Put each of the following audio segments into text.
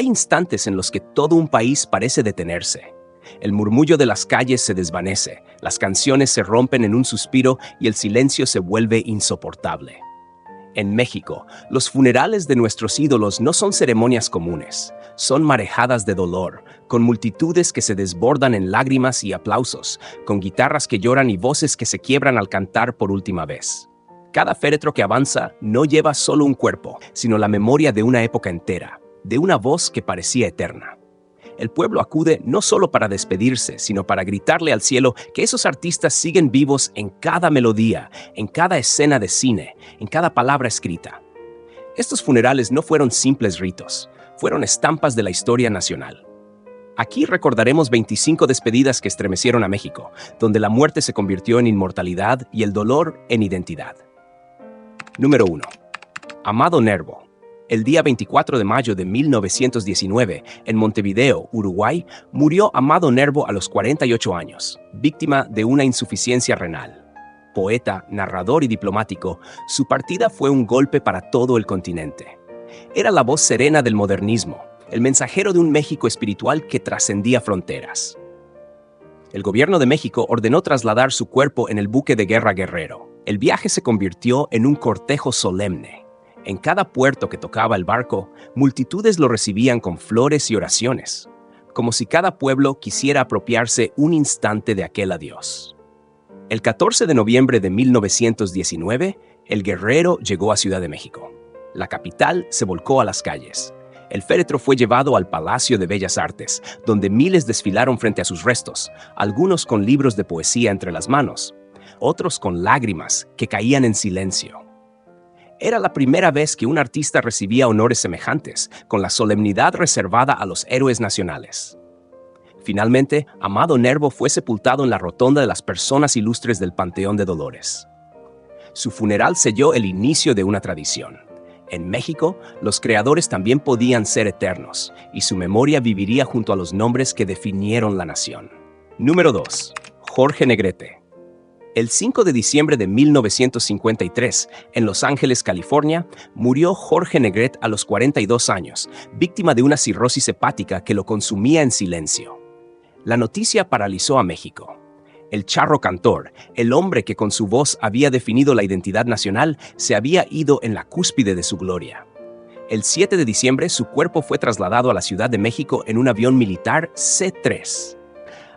Hay instantes en los que todo un país parece detenerse. El murmullo de las calles se desvanece, las canciones se rompen en un suspiro y el silencio se vuelve insoportable. En México, los funerales de nuestros ídolos no son ceremonias comunes, son marejadas de dolor, con multitudes que se desbordan en lágrimas y aplausos, con guitarras que lloran y voces que se quiebran al cantar por última vez. Cada féretro que avanza no lleva solo un cuerpo, sino la memoria de una época entera, de una voz que parecía eterna. El pueblo acude no solo para despedirse, sino para gritarle al cielo que esos artistas siguen vivos en cada melodía, en cada escena de cine, en cada palabra escrita. Estos funerales no fueron simples ritos, fueron estampas de la historia nacional. Aquí recordaremos 25 despedidas que estremecieron a México, donde la muerte se convirtió en inmortalidad y el dolor en identidad. Número 1. Amado Nervo. El día 24 de mayo de 1919, en Montevideo, Uruguay, murió Amado Nervo a los 48 años, víctima de una insuficiencia renal. Poeta, narrador y diplomático, su partida fue un golpe para todo el continente. Era la voz serena del modernismo, el mensajero de un México espiritual que trascendía fronteras. El gobierno de México ordenó trasladar su cuerpo en el buque de guerra Guerrero. El viaje se convirtió en un cortejo solemne. En cada puerto que tocaba el barco, multitudes lo recibían con flores y oraciones, como si cada pueblo quisiera apropiarse un instante de aquel adiós. El 14 de noviembre de 1919, el guerrero llegó a Ciudad de México. La capital se volcó a las calles. El féretro fue llevado al Palacio de Bellas Artes, donde miles desfilaron frente a sus restos, algunos con libros de poesía entre las manos, otros con lágrimas que caían en silencio. Era la primera vez que un artista recibía honores semejantes, con la solemnidad reservada a los héroes nacionales. Finalmente, Amado Nervo fue sepultado en la rotonda de las personas ilustres del Panteón de Dolores. Su funeral selló el inicio de una tradición. En México, los creadores también podían ser eternos, y su memoria viviría junto a los nombres que definieron la nación. Número 2. Jorge Negrete. El 5 de diciembre de 1953, en Los Ángeles, California, murió Jorge Negrete a los 42 años, víctima de una cirrosis hepática que lo consumía en silencio. La noticia paralizó a México. El charro cantor, el hombre que con su voz había definido la identidad nacional, se había ido en la cúspide de su gloria. El 7 de diciembre, su cuerpo fue trasladado a la Ciudad de México en un avión militar C-3.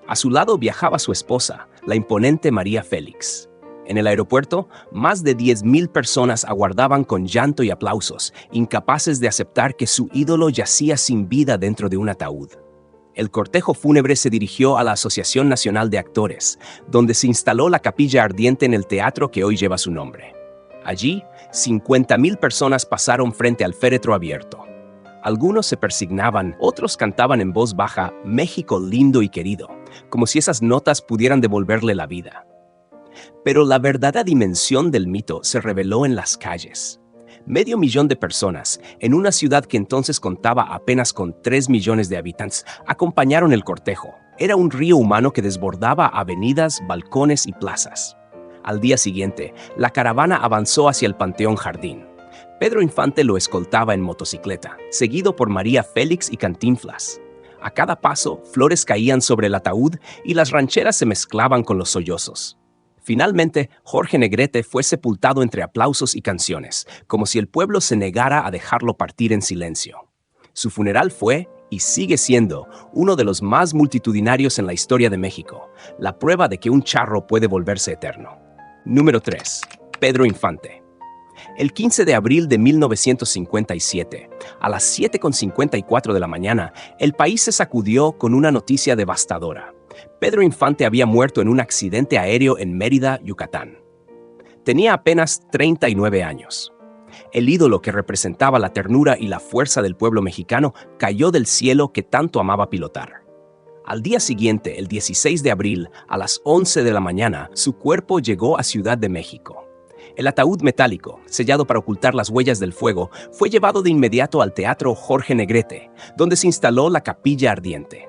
A su lado viajaba su esposa, la imponente María Félix. En el aeropuerto, más de 10,000 personas aguardaban con llanto y aplausos, incapaces de aceptar que su ídolo yacía sin vida dentro de un ataúd. El cortejo fúnebre se dirigió a la Asociación Nacional de Actores, donde se instaló la capilla ardiente en el teatro que hoy lleva su nombre. Allí, 50,000 personas pasaron frente al féretro abierto. Algunos se persignaban, otros cantaban en voz baja, "México lindo y querido", como si esas notas pudieran devolverle la vida. Pero la verdadera dimensión del mito se reveló en las calles. 500,000 de personas, en una ciudad que entonces contaba apenas con 3 millones de habitantes, acompañaron el cortejo. Era un río humano que desbordaba avenidas, balcones y plazas. Al día siguiente, la caravana avanzó hacia el Panteón Jardín. Pedro Infante lo escoltaba en motocicleta, seguido por María Félix y Cantinflas. A cada paso, flores caían sobre el ataúd y las rancheras se mezclaban con los sollozos. Finalmente, Jorge Negrete fue sepultado entre aplausos y canciones, como si el pueblo se negara a dejarlo partir en silencio. Su funeral fue, y sigue siendo, uno de los más multitudinarios en la historia de México, la prueba de que un charro puede volverse eterno. Número 3. Pedro Infante. El 15 de abril de 1957, a las 7:54 de la mañana, el país se sacudió con una noticia devastadora. Pedro Infante había muerto en un accidente aéreo en Mérida, Yucatán. Tenía apenas 39 años. El ídolo que representaba la ternura y la fuerza del pueblo mexicano cayó del cielo que tanto amaba pilotar. Al día siguiente, el 16 de abril, a las 11 de la mañana, su cuerpo llegó a Ciudad de México. El ataúd metálico, sellado para ocultar las huellas del fuego, fue llevado de inmediato al Teatro Jorge Negrete, donde se instaló la capilla ardiente.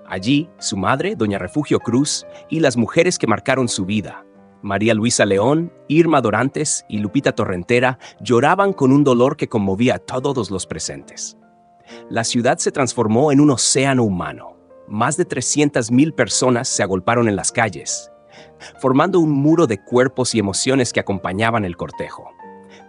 Allí, su madre, doña Refugio Cruz, y las mujeres que marcaron su vida, María Luisa León, Irma Dorantes y Lupita Torrentera, lloraban con un dolor que conmovía a todos los presentes. La ciudad se transformó en un océano humano. Más de 300,000 personas se agolparon en las calles, formando un muro de cuerpos y emociones que acompañaban el cortejo.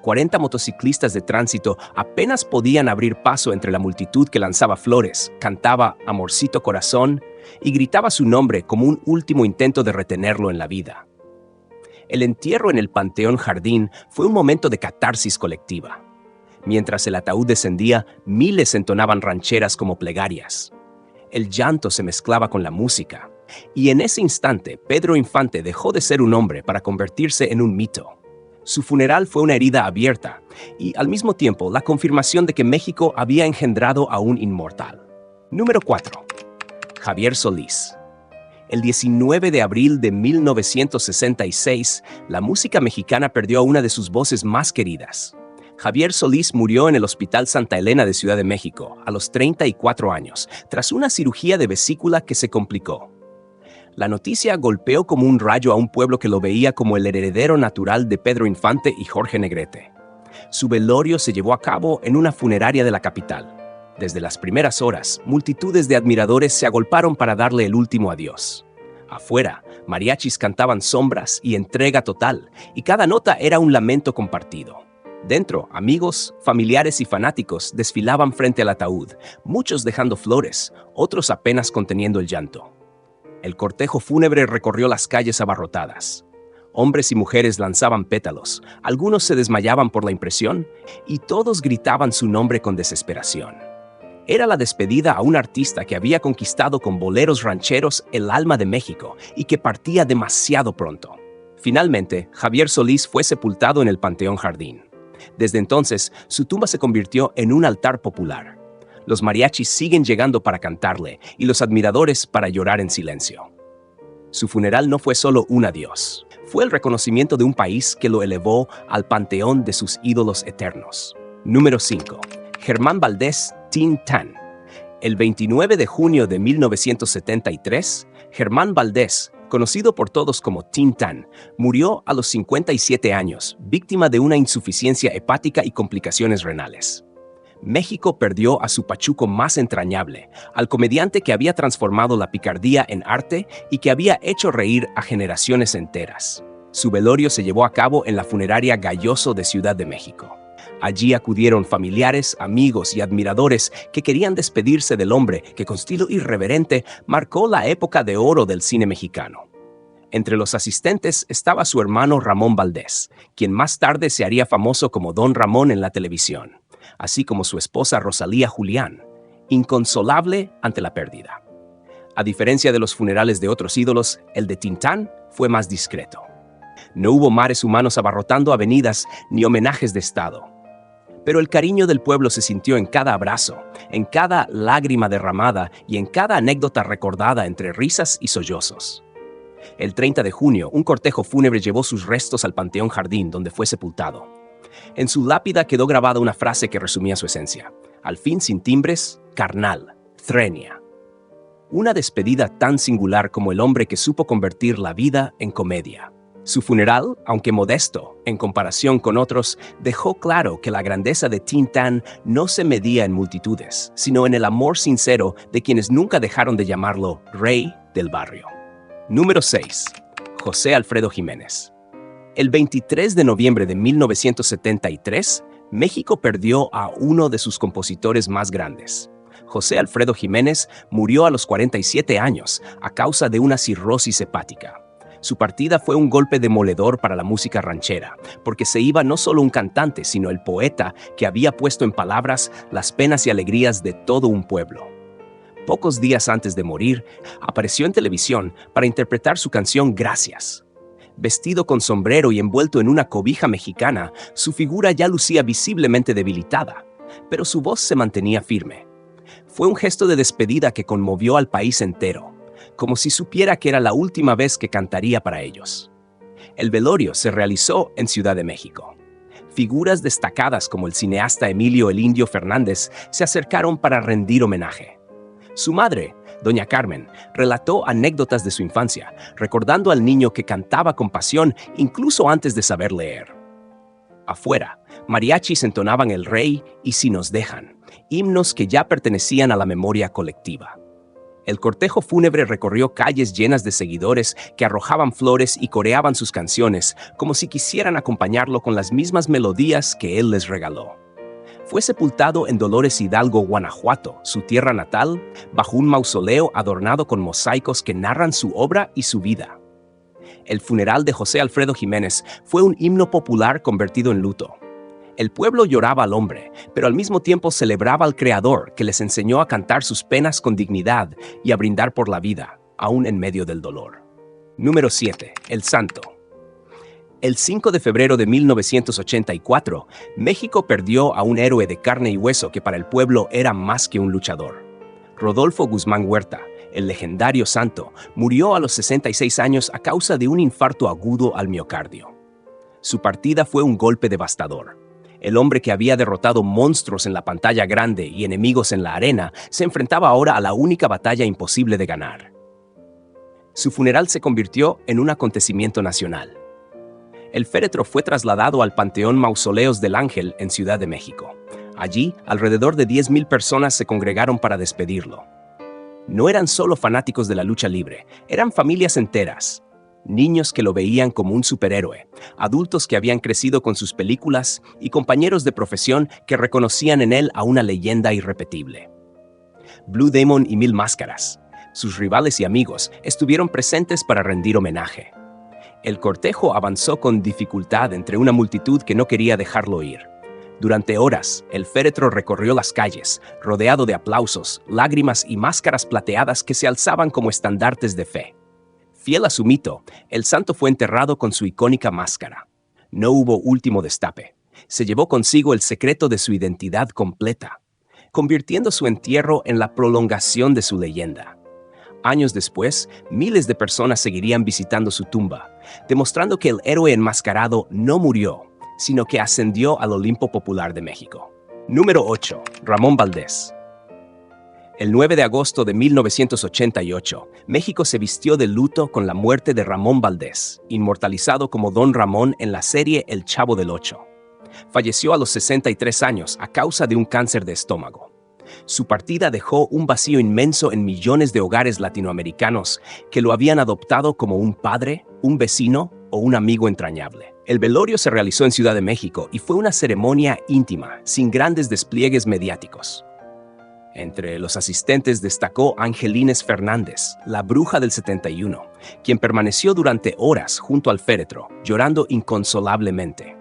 40 motociclistas de tránsito apenas podían abrir paso entre la multitud que lanzaba flores, cantaba Amorcito Corazón y gritaba su nombre como un último intento de retenerlo en la vida. El entierro en el Panteón Jardín fue un momento de catarsis colectiva. Mientras el ataúd descendía, miles entonaban rancheras como plegarias. El llanto se mezclaba con la música, y en ese instante Pedro Infante dejó de ser un hombre para convertirse en un mito. Su funeral fue una herida abierta y, al mismo tiempo, la confirmación de que México había engendrado a un inmortal. Número 4. Javier Solís. El 19 de abril de 1966, la música mexicana perdió a una de sus voces más queridas. Javier Solís murió en el Hospital Santa Elena de Ciudad de México a los 34 años, tras una cirugía de vesícula que se complicó. La noticia golpeó como un rayo a un pueblo que lo veía como el heredero natural de Pedro Infante y Jorge Negrete. Su velorio se llevó a cabo en una funeraria de la capital. Desde las primeras horas, multitudes de admiradores se agolparon para darle el último adiós. Afuera, mariachis cantaban Sombras y Entrega Total, y cada nota era un lamento compartido. Dentro, amigos, familiares y fanáticos desfilaban frente al ataúd, muchos dejando flores, otros apenas conteniendo el llanto. El cortejo fúnebre recorrió las calles abarrotadas. Hombres y mujeres lanzaban pétalos, algunos se desmayaban por la impresión, y todos gritaban su nombre con desesperación. Era la despedida a un artista que había conquistado con boleros rancheros el alma de México y que partía demasiado pronto. Finalmente, Javier Solís fue sepultado en el Panteón Jardín. Desde entonces, su tumba se convirtió en un altar popular. Los mariachis siguen llegando para cantarle y los admiradores para llorar en silencio. Su funeral no fue solo un adiós, fue el reconocimiento de un país que lo elevó al panteón de sus ídolos eternos. Número 5. Germán Valdés Tintán. El 29 de junio de 1973, Germán Valdés, conocido por todos como Tintán, murió a los 57 años, víctima de una insuficiencia hepática y complicaciones renales. México perdió a su pachuco más entrañable, al comediante que había transformado la picardía en arte y que había hecho reír a generaciones enteras. Su velorio se llevó a cabo en la funeraria Galloso de Ciudad de México. Allí acudieron familiares, amigos y admiradores que querían despedirse del hombre que, con estilo irreverente, marcó la época de oro del cine mexicano. Entre los asistentes estaba su hermano Ramón Valdés, quien más tarde se haría famoso como Don Ramón en la televisión, así como su esposa Rosalía Julián, inconsolable ante la pérdida. A diferencia de los funerales de otros ídolos, el de Tintán fue más discreto. No hubo mares humanos abarrotando avenidas ni homenajes de Estado. Pero el cariño del pueblo se sintió en cada abrazo, en cada lágrima derramada y en cada anécdota recordada entre risas y sollozos. El 30 de junio, un cortejo fúnebre llevó sus restos al Panteón Jardín, donde fue sepultado. En su lápida quedó grabada una frase que resumía su esencia: al fin sin timbres, carnal, Threnia. Una despedida tan singular como el hombre que supo convertir la vida en comedia. Su funeral, aunque modesto en comparación con otros, dejó claro que la grandeza de Tintán no se medía en multitudes, sino en el amor sincero de quienes nunca dejaron de llamarlo Rey del Barrio. Número 6. José Alfredo Jiménez. El 23 de noviembre de 1973, México perdió a uno de sus compositores más grandes. José Alfredo Jiménez murió a los 47 años a causa de una cirrosis hepática. Su partida fue un golpe demoledor para la música ranchera, porque se iba no solo un cantante, sino el poeta que había puesto en palabras las penas y alegrías de todo un pueblo. Pocos días antes de morir, apareció en televisión para interpretar su canción Gracias. Vestido con sombrero y envuelto en una cobija mexicana, su figura ya lucía visiblemente debilitada, pero su voz se mantenía firme. Fue un gesto de despedida que conmovió al país entero, como si supiera que era la última vez que cantaría para ellos. El velorio se realizó en Ciudad de México. Figuras destacadas como el cineasta Emilio "El Indio" Fernández se acercaron para rendir homenaje. Su madre, doña Carmen, relató anécdotas de su infancia, recordando al niño que cantaba con pasión incluso antes de saber leer. Afuera, mariachis entonaban El Rey y Si nos dejan, himnos que ya pertenecían a la memoria colectiva. El cortejo fúnebre recorrió calles llenas de seguidores que arrojaban flores y coreaban sus canciones, como si quisieran acompañarlo con las mismas melodías que él les regaló. Fue sepultado en Dolores Hidalgo, Guanajuato, su tierra natal, bajo un mausoleo adornado con mosaicos que narran su obra y su vida. El funeral de José Alfredo Jiménez fue un himno popular convertido en luto. El pueblo lloraba al hombre, pero al mismo tiempo celebraba al Creador, que les enseñó a cantar sus penas con dignidad y a brindar por la vida, aún en medio del dolor. Número 7. El Santo. El 5 de febrero de 1984, México perdió a un héroe de carne y hueso que para el pueblo era más que un luchador. Rodolfo Guzmán Huerta, el legendario santo, murió a los 66 años a causa de un infarto agudo al miocardio. Su partida fue un golpe devastador. El hombre que había derrotado monstruos en la pantalla grande y enemigos en la arena se enfrentaba ahora a la única batalla imposible de ganar. Su funeral se convirtió en un acontecimiento nacional. El féretro fue trasladado al Panteón Mausoleos del Ángel en Ciudad de México. Allí, alrededor de 10,000 personas se congregaron para despedirlo. No eran solo fanáticos de la lucha libre, eran familias enteras. Niños que lo veían como un superhéroe, adultos que habían crecido con sus películas y compañeros de profesión que reconocían en él a una leyenda irrepetible. Blue Demon y Mil Máscaras, sus rivales y amigos, estuvieron presentes para rendir homenaje. El cortejo avanzó con dificultad entre una multitud que no quería dejarlo ir. Durante horas, el féretro recorrió las calles, rodeado de aplausos, lágrimas y máscaras plateadas que se alzaban como estandartes de fe. Fiel a su mito, el santo fue enterrado con su icónica máscara. No hubo último destape. Se llevó consigo el secreto de su identidad completa, convirtiendo su entierro en la prolongación de su leyenda. Años después, miles de personas seguirían visitando su tumba, demostrando que el héroe enmascarado no murió, sino que ascendió al Olimpo Popular de México. Número 8. Ramón Valdés. El 9 de agosto de 1988, México se vistió de luto con la muerte de Ramón Valdés, inmortalizado como Don Ramón en la serie El Chavo del Ocho. Falleció a los 63 años a causa de un cáncer de estómago. Su partida dejó un vacío inmenso en millones de hogares latinoamericanos que lo habían adoptado como un padre, un vecino o un amigo entrañable. El velorio se realizó en Ciudad de México y fue una ceremonia íntima, sin grandes despliegues mediáticos. Entre los asistentes destacó Angelines Fernández, la bruja del 71, quien permaneció durante horas junto al féretro, llorando inconsolablemente.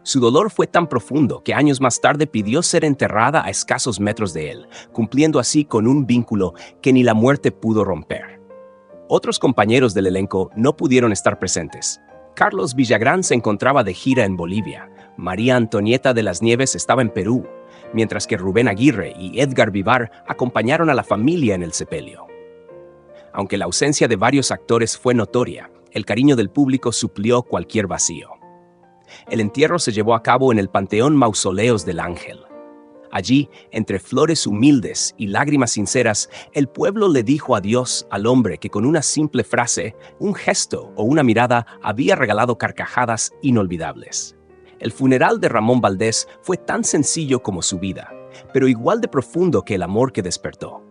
Su dolor fue tan profundo que años más tarde pidió ser enterrada a escasos metros de él, cumpliendo así con un vínculo que ni la muerte pudo romper. Otros compañeros del elenco no pudieron estar presentes. Carlos Villagrán se encontraba de gira en Bolivia, María Antonieta de las Nieves estaba en Perú, mientras que Rubén Aguirre y Edgar Vivar acompañaron a la familia en el sepelio. Aunque la ausencia de varios actores fue notoria, el cariño del público suplió cualquier vacío. El entierro se llevó a cabo en el Panteón Mausoleos del Ángel. Allí, entre flores humildes y lágrimas sinceras, el pueblo le dijo adiós al hombre que con una simple frase, un gesto o una mirada había regalado carcajadas inolvidables. El funeral de Ramón Valdés fue tan sencillo como su vida, pero igual de profundo que el amor que despertó.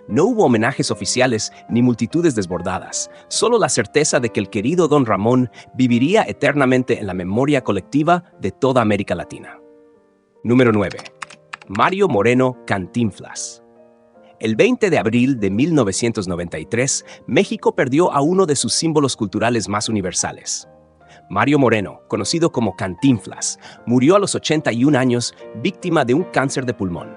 No hubo homenajes oficiales ni multitudes desbordadas, solo la certeza de que el querido Don Ramón viviría eternamente en la memoria colectiva de toda América Latina. Número 9. Mario Moreno Cantinflas. El 20 de abril de 1993, México perdió a uno de sus símbolos culturales más universales. Mario Moreno, conocido como Cantinflas, murió a los 81 años víctima de un cáncer de pulmón.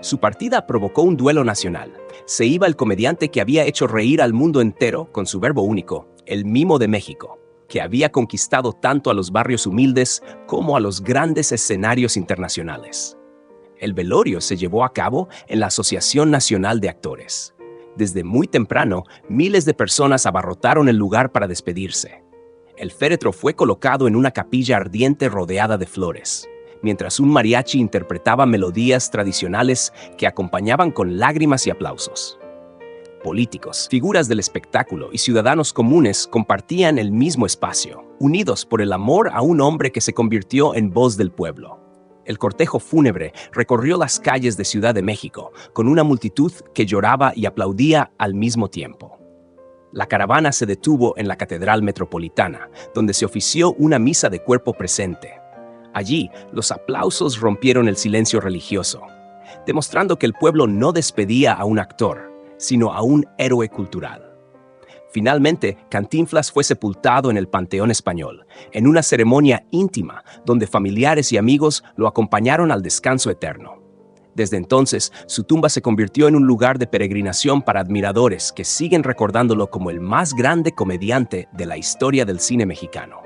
Su partida provocó un duelo nacional. Se iba el comediante que había hecho reír al mundo entero con su verbo único, el mimo de México, que había conquistado tanto a los barrios humildes como a los grandes escenarios internacionales. El velorio se llevó a cabo en la Asociación Nacional de Actores. Desde muy temprano, miles de personas abarrotaron el lugar para despedirse. El féretro fue colocado en una capilla ardiente rodeada de flores, mientras un mariachi interpretaba melodías tradicionales que acompañaban con lágrimas y aplausos. Políticos, figuras del espectáculo y ciudadanos comunes compartían el mismo espacio. unidos por el amor a un hombre que se convirtió en voz del pueblo. El cortejo fúnebre recorrió las calles de Ciudad de México con una multitud que lloraba y aplaudía al mismo tiempo. La caravana se detuvo en la Catedral Metropolitana, donde se ofició una misa de cuerpo presente. Allí, los aplausos rompieron el silencio religioso, demostrando que el pueblo no despedía a un actor, sino a un héroe cultural. Finalmente, Cantinflas fue sepultado en el Panteón Español, en una ceremonia íntima donde familiares y amigos lo acompañaron al descanso eterno. Desde entonces, su tumba se convirtió en un lugar de peregrinación para admiradores que siguen recordándolo como el más grande comediante de la historia del cine mexicano.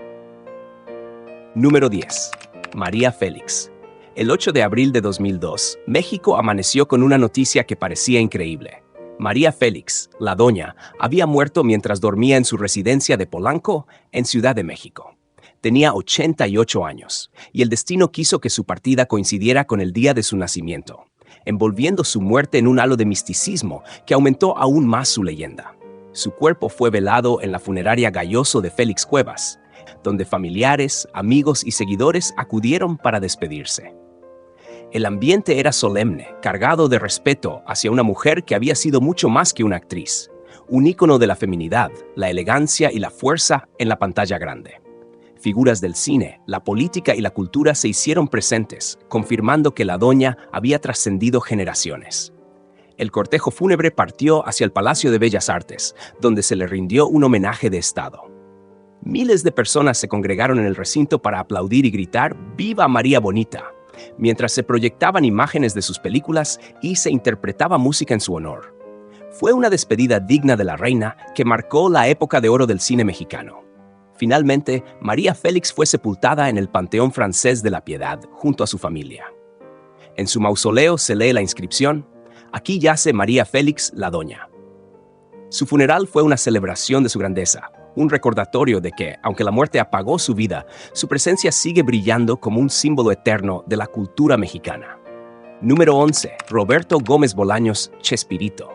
Número 10. María Félix. El 8 de abril de 2002, México amaneció con una noticia que parecía increíble. María Félix, la doña, había muerto mientras dormía en su residencia de Polanco, en Ciudad de México. Tenía 88 años, y el destino quiso que su partida coincidiera con el día de su nacimiento, envolviendo su muerte en un halo de misticismo que aumentó aún más su leyenda. Su cuerpo fue velado en la funeraria Galloso de Félix Cuevas, donde familiares, amigos y seguidores acudieron para despedirse. El ambiente era solemne, cargado de respeto hacia una mujer que había sido mucho más que una actriz, un ícono de la feminidad, la elegancia y la fuerza en la pantalla grande. Figuras del cine, la política y la cultura se hicieron presentes, confirmando que la doña había trascendido generaciones. El cortejo fúnebre partió hacia el Palacio de Bellas Artes, donde se le rindió un homenaje de Estado. Miles de personas se congregaron en el recinto para aplaudir y gritar «¡Viva María Bonita!», mientras se proyectaban imágenes de sus películas y se interpretaba música en su honor. Fue una despedida digna de la reina que marcó la época de oro del cine mexicano. Finalmente, María Félix fue sepultada en el Panteón Francés de la Piedad junto a su familia. En su mausoleo se lee la inscripción «Aquí yace María Félix, la doña». Su funeral fue una celebración de su grandeza, un recordatorio de que, aunque la muerte apagó su vida, su presencia sigue brillando como un símbolo eterno de la cultura mexicana. Número 11. Roberto Gómez Bolaños, Chespirito.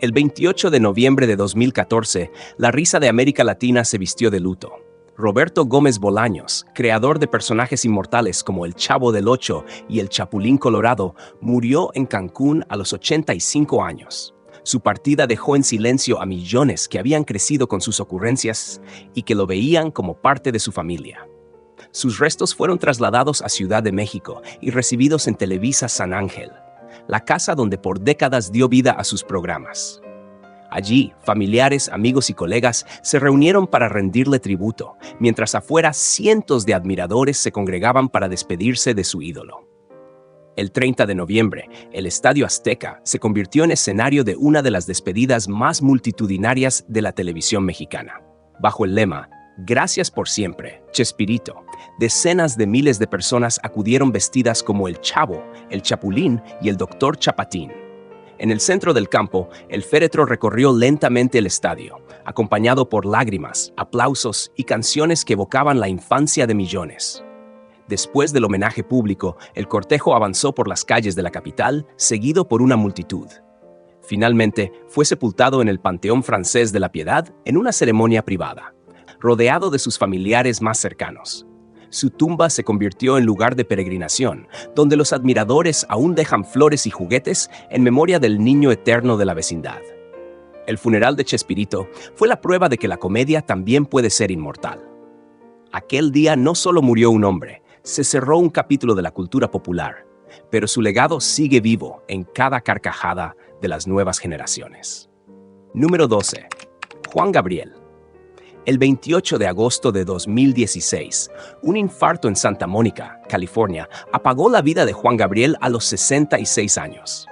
El 28 de noviembre de 2014, la risa de América Latina se vistió de luto. Roberto Gómez Bolaños, creador de personajes inmortales como el Chavo del Ocho y el Chapulín Colorado, murió en Cancún a los 85 años. Su partida dejó en silencio a millones que habían crecido con sus ocurrencias y que lo veían como parte de su familia. Sus restos fueron trasladados a Ciudad de México y recibidos en Televisa San Ángel, la casa donde por décadas dio vida a sus programas. Allí, familiares, amigos y colegas se reunieron para rendirle tributo, mientras afuera cientos de admiradores se congregaban para despedirse de su ídolo. El 30 de noviembre, el Estadio Azteca se convirtió en escenario de una de las despedidas más multitudinarias de la televisión mexicana. Bajo el lema «Gracias por siempre, Chespirito», decenas de miles de personas acudieron vestidas como el Chavo, el Chapulín y el Doctor Chapatín. En el centro del campo, el féretro recorrió lentamente el estadio, acompañado por lágrimas, aplausos y canciones que evocaban la infancia de millones. Después del homenaje público, el cortejo avanzó por las calles de la capital, seguido por una multitud. Finalmente, fue sepultado en el Panteón Francés de la Piedad en una ceremonia privada, rodeado de sus familiares más cercanos. Su tumba se convirtió en lugar de peregrinación, donde los admiradores aún dejan flores y juguetes en memoria del niño eterno de la vecindad. El funeral de Chespirito fue la prueba de que la comedia también puede ser inmortal. Aquel día no solo murió un hombre, se cerró un capítulo de la cultura popular, pero su legado sigue vivo en cada carcajada de las nuevas generaciones. Número 12. Juan Gabriel. El 28 de agosto de 2016, un infarto en Santa Mónica, California, apagó la vida de Juan Gabriel a los 66 años.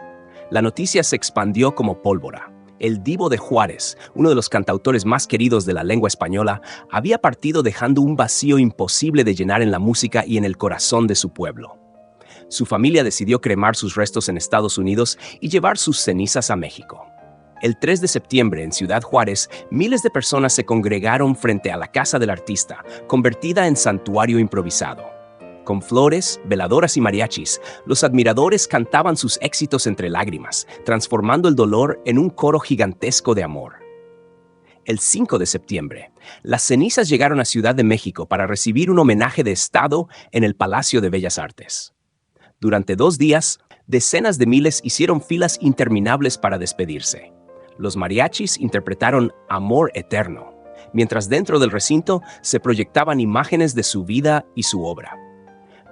La noticia se expandió como pólvora. El Divo de Juárez, uno de los cantautores más queridos de la lengua española, había partido dejando un vacío imposible de llenar en la música y en el corazón de su pueblo. Su familia decidió cremar sus restos en Estados Unidos y llevar sus cenizas a México. El 3 de septiembre, en Ciudad Juárez, miles de personas se congregaron frente a la casa del artista, convertida en santuario improvisado. Con flores, veladoras y mariachis, los admiradores cantaban sus éxitos entre lágrimas, transformando el dolor en un coro gigantesco de amor. El 5 de septiembre, las cenizas llegaron a Ciudad de México para recibir un homenaje de Estado en el Palacio de Bellas Artes. Durante 2 días, decenas de miles hicieron filas interminables para despedirse. Los mariachis interpretaron Amor Eterno, mientras dentro del recinto se proyectaban imágenes de su vida y su obra.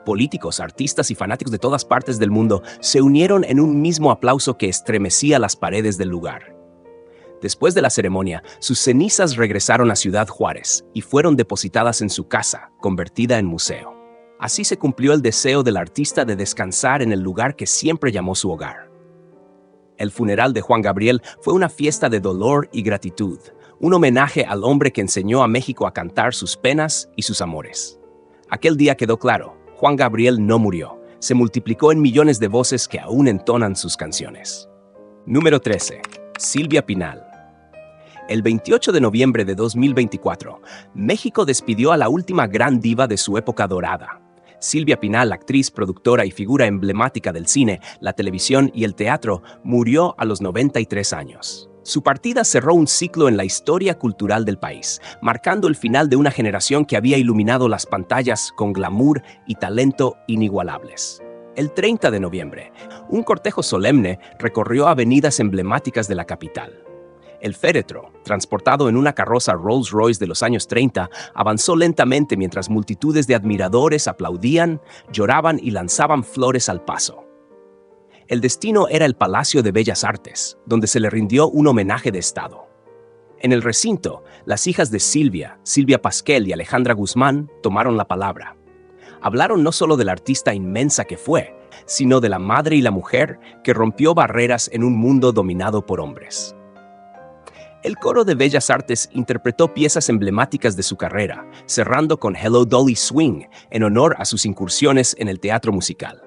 Políticos, artistas y fanáticos de todas partes del mundo se unieron en un mismo aplauso que estremecía las paredes del lugar. Después de la ceremonia, sus cenizas regresaron a Ciudad Juárez y fueron depositadas en su casa, convertida en museo. Así se cumplió el deseo del artista de descansar en el lugar que siempre llamó su hogar. El funeral de Juan Gabriel fue una fiesta de dolor y gratitud, un homenaje al hombre que enseñó a México a cantar sus penas y sus amores. Aquel día quedó claro, Juan Gabriel no murió, se multiplicó en millones de voces que aún entonan sus canciones. Número 13. Silvia Pinal. El 28 de noviembre de 2024, México despidió a la última gran diva de su época dorada. Silvia Pinal, actriz, productora y figura emblemática del cine, la televisión y el teatro, murió a los 93 años. Su partida cerró un ciclo en la historia cultural del país, marcando el final de una generación que había iluminado las pantallas con glamour y talento inigualables. El 30 de noviembre, un cortejo solemne recorrió avenidas emblemáticas de la capital. El féretro, transportado en una carroza Rolls-Royce de los años 30, avanzó lentamente mientras multitudes de admiradores aplaudían, lloraban y lanzaban flores al paso. El destino era el Palacio de Bellas Artes, donde se le rindió un homenaje de Estado. En el recinto, las hijas de Silvia Pasquel y Alejandra Guzmán, tomaron la palabra. Hablaron no solo de la artista inmensa que fue, sino de la madre y la mujer que rompió barreras en un mundo dominado por hombres. El coro de Bellas Artes interpretó piezas emblemáticas de su carrera, cerrando con Hello Dolly Swing, en honor a sus incursiones en el teatro musical.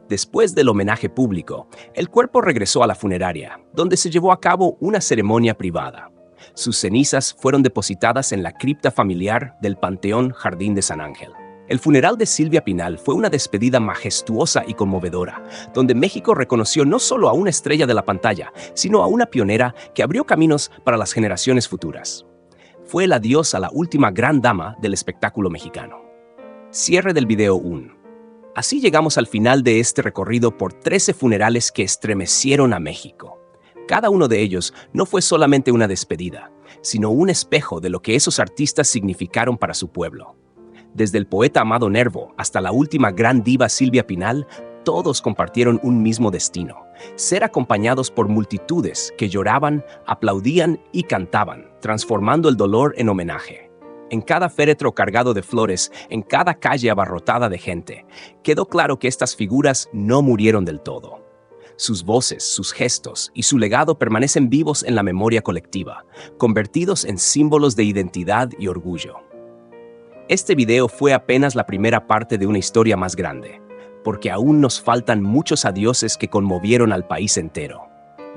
Después del homenaje público, el cuerpo regresó a la funeraria, donde se llevó a cabo una ceremonia privada. Sus cenizas fueron depositadas en la cripta familiar del Panteón Jardín de San Ángel. El funeral de Silvia Pinal fue una despedida majestuosa y conmovedora, donde México reconoció no solo a una estrella de la pantalla, sino a una pionera que abrió caminos para las generaciones futuras. Fue el adiós a la última gran dama del espectáculo mexicano. Cierre del video 1. Así llegamos al final de este recorrido por 13 funerales que estremecieron a México. Cada uno de ellos no fue solamente una despedida, sino un espejo de lo que esos artistas significaron para su pueblo. Desde el poeta Amado Nervo hasta la última gran diva Silvia Pinal, todos compartieron un mismo destino: ser acompañados por multitudes que lloraban, aplaudían y cantaban, transformando el dolor en homenaje. En cada féretro cargado de flores, en cada calle abarrotada de gente, quedó claro que estas figuras no murieron del todo. Sus voces, sus gestos y su legado permanecen vivos en la memoria colectiva, convertidos en símbolos de identidad y orgullo. Este video fue apenas la primera parte de una historia más grande, porque aún nos faltan muchos adioses que conmovieron al país entero.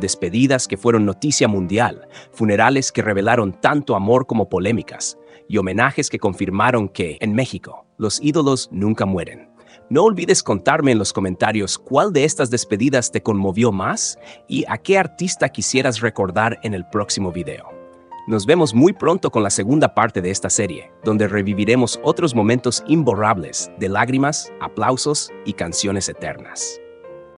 Despedidas que fueron noticia mundial, funerales que revelaron tanto amor como polémicas, y homenajes que confirmaron que, en México, los ídolos nunca mueren. No olvides contarme en los comentarios cuál de estas despedidas te conmovió más y a qué artista quisieras recordar en el próximo video. Nos vemos muy pronto con la segunda parte de esta serie, donde reviviremos otros momentos imborrables de lágrimas, aplausos y canciones eternas.